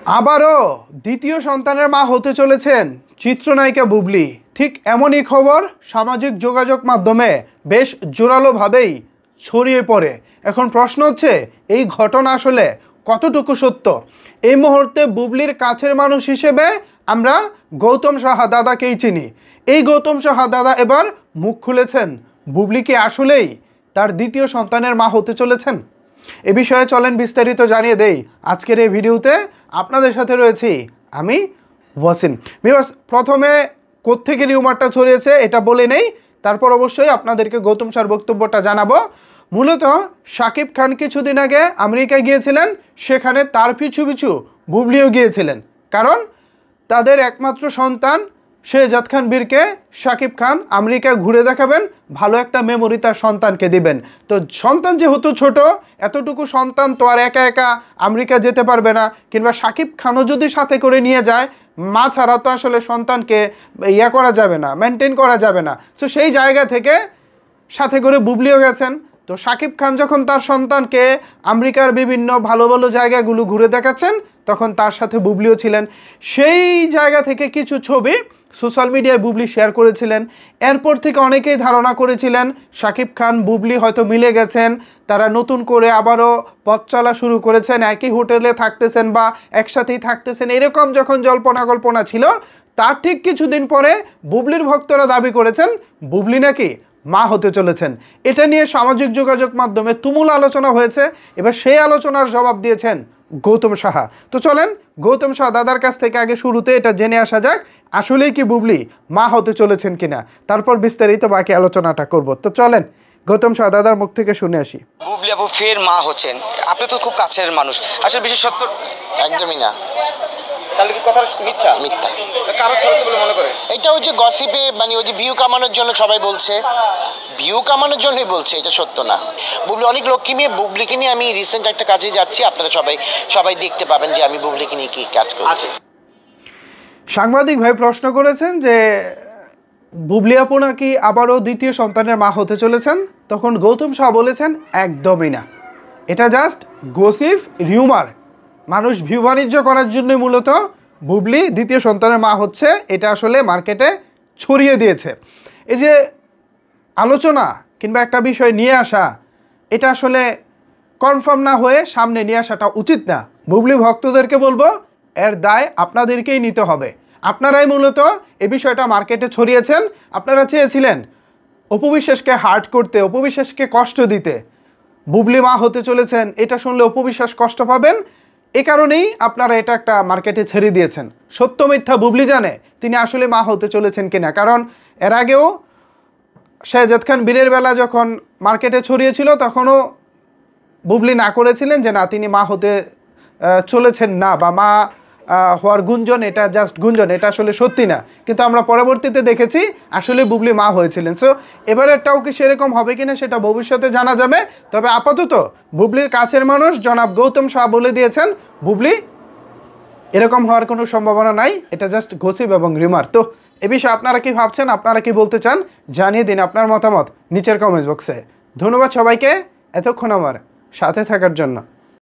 আবারও দ্বিতীয় সন্তানের মা হতে চলেছেন চিত্রনায়িকা বুবলি। ঠিক এমনই খবর সামাজিক যোগাযোগ মাধ্যমে বেশ জোরালোভাবেই ছড়িয়ে পড়ে। এখন প্রশ্ন হচ্ছে, এই ঘটনা আসলে কতটুকু সত্য? এই মুহূর্তে বুবলির কাছের মানুষ হিসেবে আমরা গৌতম সাহা দাদাকেই চিনি। এই গৌতম সাহা দাদা এবার মুখ খুলেছেন। বুবলি কি আসলেই তার দ্বিতীয় সন্তানের মা হতে চলেছেন? এ বিষয়ে চলেন বিস্তারিত জানিয়ে দেই আজকের এই ভিডিওতে। আপনাদের সাথে রয়েছি আমি ওয়াসিম। ভিউয়ার্স, প্রথমে কোত্থেকে রিউমারটা ছড়িয়েছে এটা বলে নেই, তারপর অবশ্যই আপনাদেরকে গৌতম স্যার বক্তব্যটা জানাবো। মূলত শাকিব খান কিছুদিন আগে আমেরিকায় গিয়েছিলেন, সেখানে তার পিছু পিছু বুবলিও গিয়েছিলেন, কারণ তাদের একমাত্র সন্তান শেহজাদ খান বীরকে শাকিব খান আমেরিকায় ঘুরে দেখাবেন, ভালো একটা মেমোরি তার সন্তানকে দিবেন। তো সন্তান যেহেতু ছোট, এতটুকু সন্তান তো আর একা একা আমেরিকা যেতে পারবে না, কিংবা শাকিব খানও যদি সাথে করে নিয়ে যায়, মা ছাড়া তো আসলে সন্তানকে করা যাবে না, মেনটেন করা যাবে না। সো সেই জায়গা থেকে সাথে করে বুবলিও গেছেন। তো শাকিব খান যখন তার সন্তানকে আমেরিকার বিভিন্ন ভালো ভালো জায়গাগুলো ঘুরে দেখাচ্ছেন, তখন তার সাথে বুবলিও ছিলেন। সেই জায়গা থেকে কিছু ছবি সোশ্যাল মিডিয়ায় বুবলি শেয়ার করেছিলেন। এরপর থেকে অনেকেই ধারণা করেছিলেন শাকিব খান বুবলি হয়তো মিলে গেছেন, তারা নতুন করে আবারও পথ চলা শুরু করেছেন, একই হোটেলে থাকতেছেন বা একসাথেই থাকতেছেন, এরকম যখন জল্পনা ছিল, তার ঠিক কিছুদিন পরে বুবলির ভক্তরা দাবি করেছেন বুবলি নাকি মা হতে চলেছেন। এটা নিয়ে সামাজিক যোগাযোগ মাধ্যমে তুমুল আলোচনা হয়েছে। এবার সেই আলোচনার জবাব দিয়েছেন গৌতম সাহা। তো চলেন গৌতম সাহা দাদার কাছ থেকে আগে শুরুতে এটা জেনে আসা যাক, আসলেই কি বুবলি মা হতে চলেছেন কিনা, তারপর বিস্তারিত বাকি আলোচনাটা করব। তো চলেন গৌতম সাহা দাদার মুখ থেকে শুনে আসি। বুবলি আপু ফের মা হচ্ছেন, আপনি তো খুব কাছের মানুষ, আসলে বেশি সত্য? একদমই না। তাহলে কি কথা মিথ্যা? মিথ্যা। কারো ছড়াচ্ছে বলে মনে করে? এটা ওই যে গসিপে, মানে ওই যে ভিউ কামানোর জন্য সবাই বলছে, ভিউ কামানোর জন্যই বলছে, এটা সত্য না। বুবলি অনেক লক্ষ্মী মেয়ে। বুবলিকে নিয়ে আমি রিসেন্ট একটা কাজে যাচ্ছি, আপনারা সবাই দেখতে পাবেন যে আমি বুবলিকে নিয়ে কি কাজ করছি। সাংবাদিক ভাই প্রশ্ন করেছেন যে বুবলি আপু নাকি আবারও দ্বিতীয় সন্তানের মা হতে চলেছেন, তখন গৌতম শাহ বলেছেন একদমই না, এটা জাস্ট গসিপ, রিউমার। মানুষ ভিউ বাণিজ্য করার জন্যই মূলত বুবলি দ্বিতীয় সন্তানের মা হচ্ছে, এটা আসলে মার্কেটে ছড়িয়ে দিয়েছে। এই যে আলোচনা কিংবা একটা বিষয় নিয়ে আসা, এটা আসলে কনফার্ম না হয়ে সামনে নিয়ে আসাটা উচিত না। বুবলি ভক্তদেরকে বলবো, এর দায় আপনাদেরকেই নিতে হবে। আপনারাই মূলত এই বিষয়টা মার্কেটে ছড়িয়েছেন। আপনারা চেয়েছিলেন অপু বিশ্বাসকে হার্ট করতে, অপু বিশ্বাসকে কষ্ট দিতে। বুবলি মা হতে চলেছেন এটা শুনলে অপু বিশ্বাস কষ্ট পাবেন, এ কারণেই আপনারা এটা একটা মার্কেটে ছেড়ে দিয়েছেন। সত্য মিথ্যা বুবলি জানে তিনি আসলে মা হতে চলেছেন কিনা, কারণ এর আগেও শেহজাদ খান বীরের বেলা যখন মার্কেটে ছড়িয়েছিল, তখনও বুবলি না করেছিলেন যে না তিনি মা হতে চলেছেন না, বা মা হওয়ার গুঞ্জন, এটা জাস্ট গুঞ্জন, এটা আসলে সত্যি না। কিন্তু আমরা পরবর্তীতে দেখেছি আসলে বুবলি মা হয়েছিলেন। সো এবারেরটাও কি সেরকম হবে কিনা সেটা ভবিষ্যতে জানা যাবে। তবে আপাতত বুবলির কাছের মানুষ জনাব গৌতম শাহ বলে দিয়েছেন বুবলি এরকম হওয়ার কোনো সম্ভাবনা নাই, এটা জাস্ট গসিপ এবং রিউমার। তো এ বিষয়ে আপনারা কি ভাবছেন, আপনারা কি বলতে চান, জানিয়ে দিন আপনার মতামত নিচের কমেন্ট বক্সে। ধন্যবাদ সবাইকে এতক্ষণ আমার সাথে থাকার জন্য।